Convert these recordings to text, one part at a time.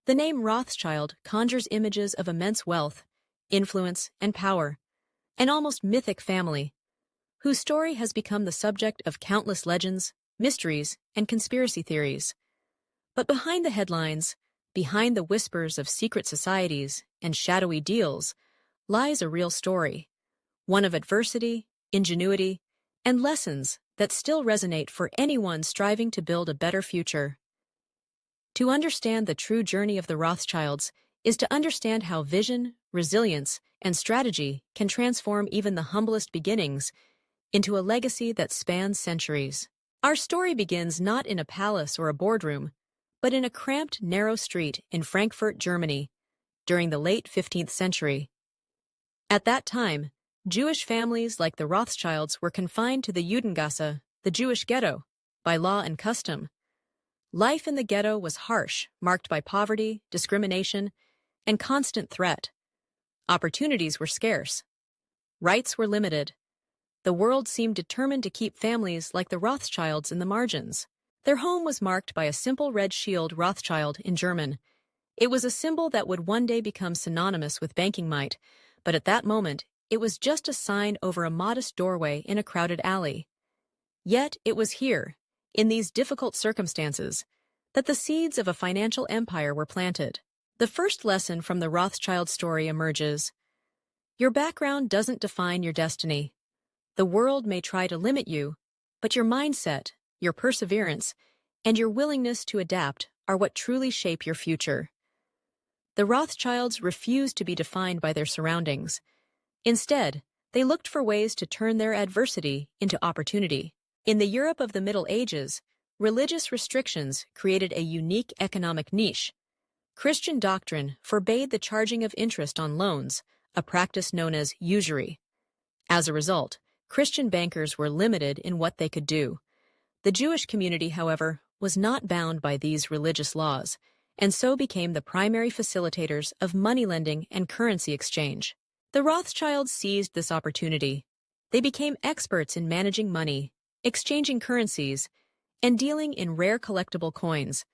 The name Rothschild conjures images of immense wealth, influence, and power, an almost mythic family, whose story has become the subject of countless legends, mysteries, and conspiracy theories. But behind the headlines, behind the whispers of secret societies and shadowy deals, lies a real story, one of adversity, ingenuity, and lessons that still resonate for anyone striving to build a better future. To understand the true journey of the Rothschilds is to understand how vision, resilience, and strategy can transform even the humblest beginnings into a legacy that spans centuries. Our story begins not in a palace or a boardroom, but in a cramped, narrow street in Frankfurt, Germany, during the late 15th century. At that time, Jewish families like the Rothschilds were confined to the Judengasse, the Jewish ghetto, by law and custom. Life in the ghetto was harsh, marked by poverty, discrimination, and constant threat. Opportunities were scarce. Rights were limited. The world seemed determined to keep families like the Rothschilds in the margins. Their home was marked by a simple red shield, Rothschild in German. It was a symbol that would one day become synonymous with banking might, but at that moment, it was just a sign over a modest doorway in a crowded alley. Yet it was here, in these difficult circumstances, that the seeds of a financial empire were planted. The first lesson from the Rothschild story emerges. Your background doesn't define your destiny. The world may try to limit you, but your mindset, your perseverance, and your willingness to adapt are what truly shape your future. The Rothschilds refused to be defined by their surroundings. Instead, they looked for ways to turn their adversity into opportunity. In the Europe of the Middle Ages, religious restrictions created a unique economic niche. Christian doctrine forbade the charging of interest on loans, a practice known as usury. As a result, Christian bankers were limited in what they could do. The Jewish community, however, was not bound by these religious laws, and so became the primary facilitators of money lending and currency exchange. The Rothschilds seized this opportunity. They became experts in managing money, exchanging currencies, and dealing in rare collectible coins.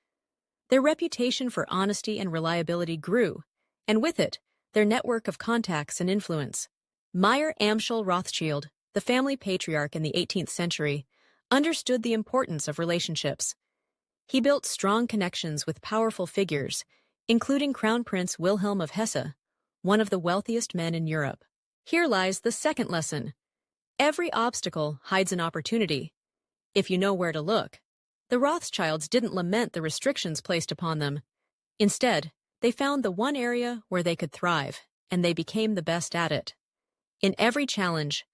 Their reputation for honesty and reliability grew, and with it, their network of contacts and influence. Meyer Amschel Rothschild, the family patriarch in the 18th century, understood the importance of relationships. He built strong connections with powerful figures, including Crown Prince Wilhelm of Hesse, one of the wealthiest men in Europe. Here lies the second lesson. Every obstacle hides an opportunity, if you know where to look. The Rothschilds didn't lament the restrictions placed upon them. Instead, they found the one area where they could thrive, and they became the best at it. In every challenge,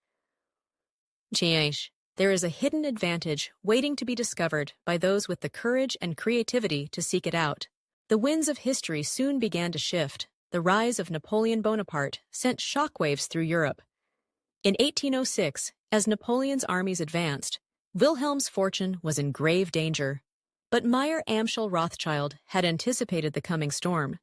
there is a hidden advantage waiting to be discovered by those with the courage and creativity to seek it out. The winds of history soon began to shift. The rise of Napoleon Bonaparte sent shockwaves through Europe. In 1806, as Napoleon's armies advanced, Wilhelm's fortune was in grave danger. But Meyer Amschel Rothschild had anticipated the coming storm.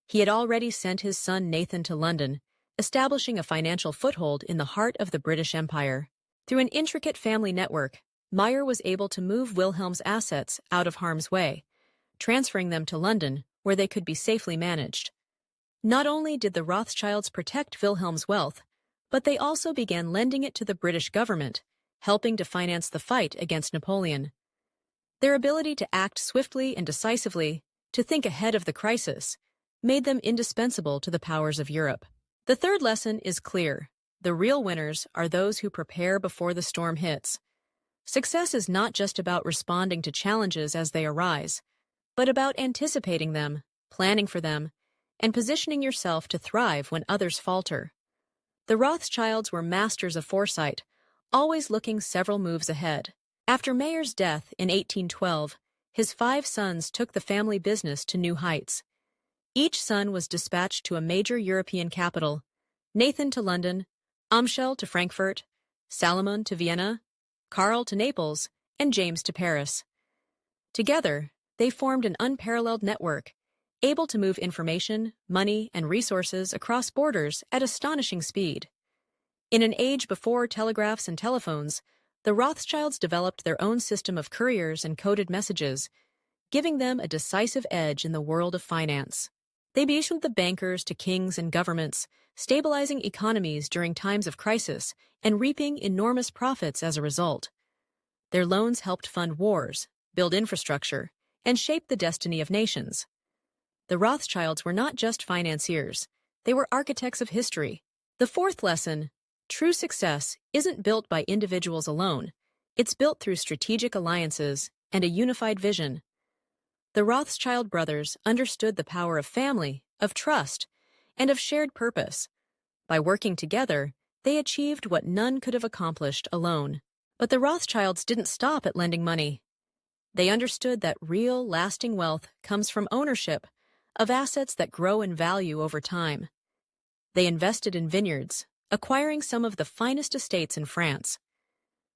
He had already sent his son Nathan to London, establishing a financial foothold in the heart of the British Empire. Through an intricate family network, Meyer was able to move Wilhelm's assets out of harm's way, transferring them to London, where they could be safely managed. Not only did the Rothschilds protect Wilhelm's wealth, but they also began lending it to the British government, helping to finance the fight against Napoleon. Their ability to act swiftly and decisively, to think ahead of the crisis, made them indispensable to the powers of Europe. The third lesson is clear. The real winners are those who prepare before the storm hits. Success is not just about responding to challenges as they arise, but about anticipating them, planning for them, and positioning yourself to thrive when others falter. The Rothschilds were masters of foresight, always looking several moves ahead. After Meyer's death in 1812, his 5 sons took the family business to new heights. Each son was dispatched to a major European capital, Nathan to London, Amschel to Frankfurt, Salomon to Vienna, Karl to Naples, and James to Paris. Together, they formed an unparalleled network, able to move information, money, and resources across borders at astonishing speed. In an age before telegraphs and telephones, the Rothschilds developed their own system of couriers and coded messages, giving them a decisive edge in the world of finance. They issued the bankers to kings and governments, stabilizing economies during times of crisis and reaping enormous profits as a result. Their loans helped fund wars, build infrastructure, and shape the destiny of nations. The Rothschilds were not just financiers, they were architects of history. The fourth lesson: true success isn't built by individuals alone, it's built through strategic alliances and a unified vision. The Rothschild brothers understood the power of family, of trust, and of shared purpose. By working together, they achieved what none could have accomplished alone. But the Rothschilds didn't stop at lending money. They understood that real, lasting wealth comes from ownership of assets that grow in value over time. They invested in vineyards, acquiring some of the finest estates in France.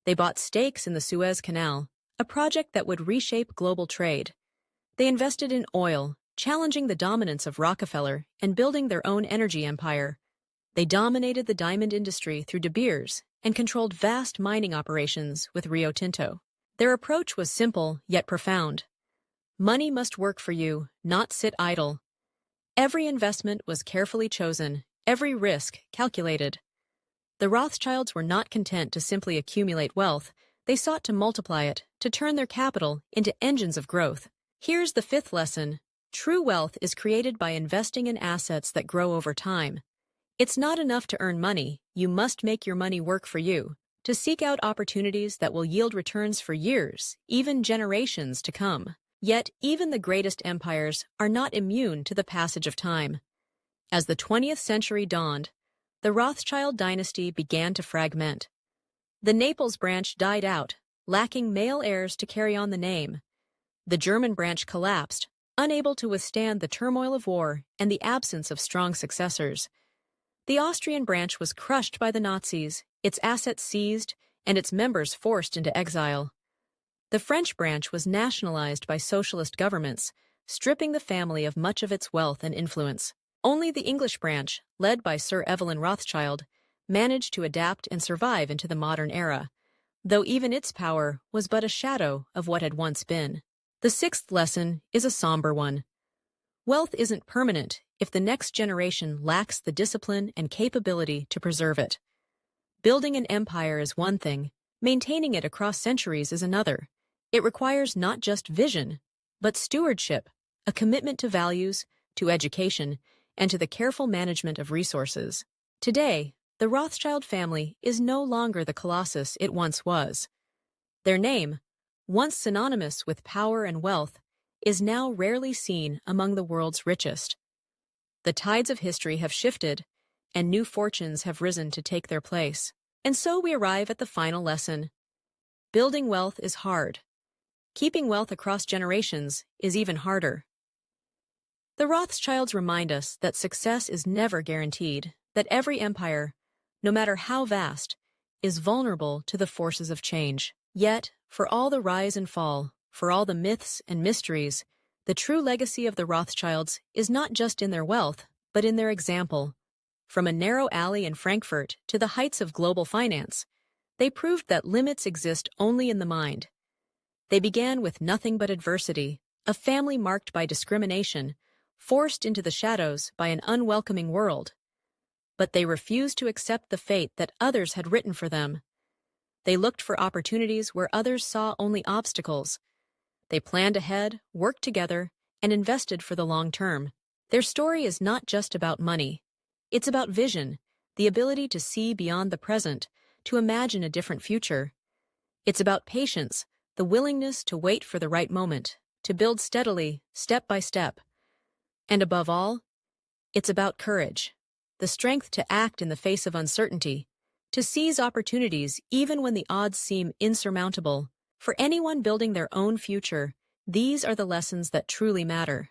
They bought stakes in the Suez Canal, a project that would reshape global trade. They invested in oil, challenging the dominance of Rockefeller and building their own energy empire. They dominated the diamond industry through De Beers and controlled vast mining operations with Rio Tinto. Their approach was simple yet profound. Money must work for you, not sit idle. Every investment was carefully chosen, every risk calculated. The Rothschilds were not content to simply accumulate wealth, they sought to multiply it, to turn their capital into engines of growth. Here's the fifth lesson: true wealth is created by investing in assets that grow over time. It's not enough to earn money, you must make your money work for you, to seek out opportunities that will yield returns for years, even generations to come. Yet, even the greatest empires are not immune to the passage of time. As the 20th century dawned, the Rothschild dynasty began to fragment. The Naples branch died out, lacking male heirs to carry on the name. The German branch collapsed, unable to withstand the turmoil of war and the absence of strong successors. The Austrian branch was crushed by the Nazis, its assets seized, and its members forced into exile. The French branch was nationalized by socialist governments, stripping the family of much of its wealth and influence. Only the English branch, led by Sir Evelyn Rothschild, managed to adapt and survive into the modern era, though even its power was but a shadow of what had once been. The sixth lesson is a somber one. Wealth isn't permanent if the next generation lacks the discipline and capability to preserve it. Building an empire is one thing, maintaining it across centuries is another. It requires not just vision, but stewardship, a commitment to values, to education, and to the careful management of resources. Today, the Rothschild family is no longer the colossus it once was. Their name, once synonymous with power and wealth, is now rarely seen among the world's richest. The tides of history have shifted, and new fortunes have risen to take their place. And so we arrive at the final lesson. Building wealth is hard. Keeping wealth across generations is even harder. The Rothschilds remind us that success is never guaranteed, that every empire, no matter how vast, is vulnerable to the forces of change. Yet, for all the rise and fall, for all the myths and mysteries, the true legacy of the Rothschilds is not just in their wealth, but in their example. From a narrow alley in Frankfurt to the heights of global finance, they proved that limits exist only in the mind. They began with nothing but adversity, a family marked by discrimination, forced into the shadows by an unwelcoming world. But they refused to accept the fate that others had written for them. They looked for opportunities where others saw only obstacles. They planned ahead, worked together, and invested for the long term. Their story is not just about money. It's about vision, the ability to see beyond the present, to imagine a different future. It's about patience, the willingness to wait for the right moment, to build steadily, step by step. And above all, it's about courage, the strength to act in the face of uncertainty, to seize opportunities even when the odds seem insurmountable. For anyone building their own future, these are the lessons that truly matter.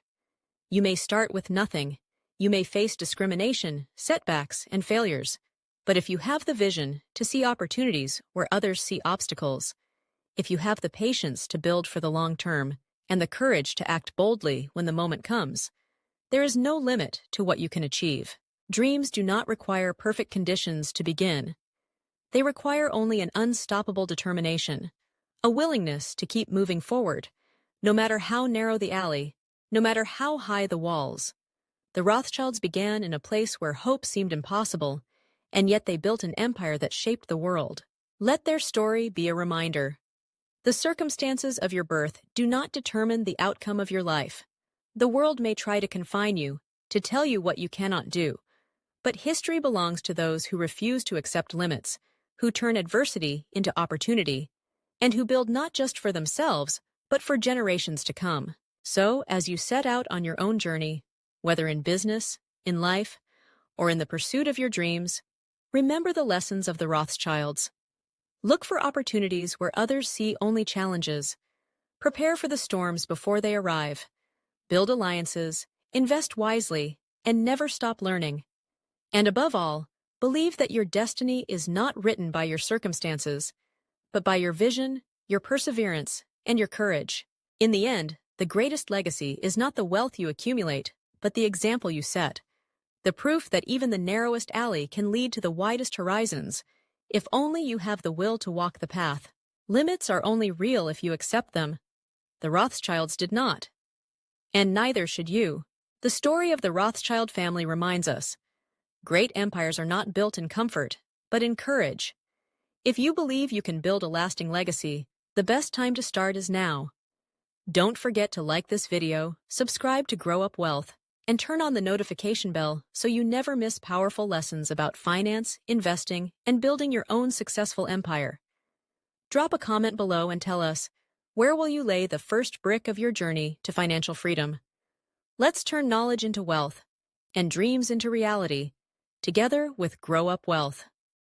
You may start with nothing. You may face discrimination, setbacks, and failures. But if you have the vision to see opportunities where others see obstacles, if you have the patience to build for the long term, and the courage to act boldly when the moment comes, there is no limit to what you can achieve. Dreams do not require perfect conditions to begin. They require only an unstoppable determination, a willingness to keep moving forward, No matter how narrow the alley, no matter how high the walls, the Rothschilds began in a place where hope seemed impossible, and yet they built an empire that shaped the world. Let their story be a reminder. The circumstances of your birth do not determine the outcome of your life. The world may try to confine you, to tell you what you cannot do, but history belongs to those who refuse to accept limits, who turn adversity into opportunity, and who build not just for themselves, but for generations to come. So, as you set out on your own journey, whether in business, in life, or in the pursuit of your dreams, remember the lessons of the Rothschilds. Look for opportunities where others see only challenges. Prepare for the storms before they arrive. Build alliances, invest wisely, and never stop learning. And above all, believe that your destiny is not written by your circumstances, but by your vision, your perseverance, and your courage. In the end, the greatest legacy is not the wealth you accumulate, but the example you set. The proof that even the narrowest alley can lead to the widest horizons, if only you have the will to walk the path. Limits are only real if you accept them. The Rothschilds did not. And neither should you. The story of the Rothschild family reminds us, great empires are not built in comfort, but in courage. If you believe you can build a lasting legacy, the best time to start is now. Don't forget to like this video, subscribe to Grow Up Wealth, and turn on the notification bell so you never miss powerful lessons about finance, investing, and building your own successful empire. Drop a comment below and tell us, where will you lay the first brick of your journey to financial freedom? Let's turn knowledge into wealth and dreams into reality, together with Grow Up Wealth.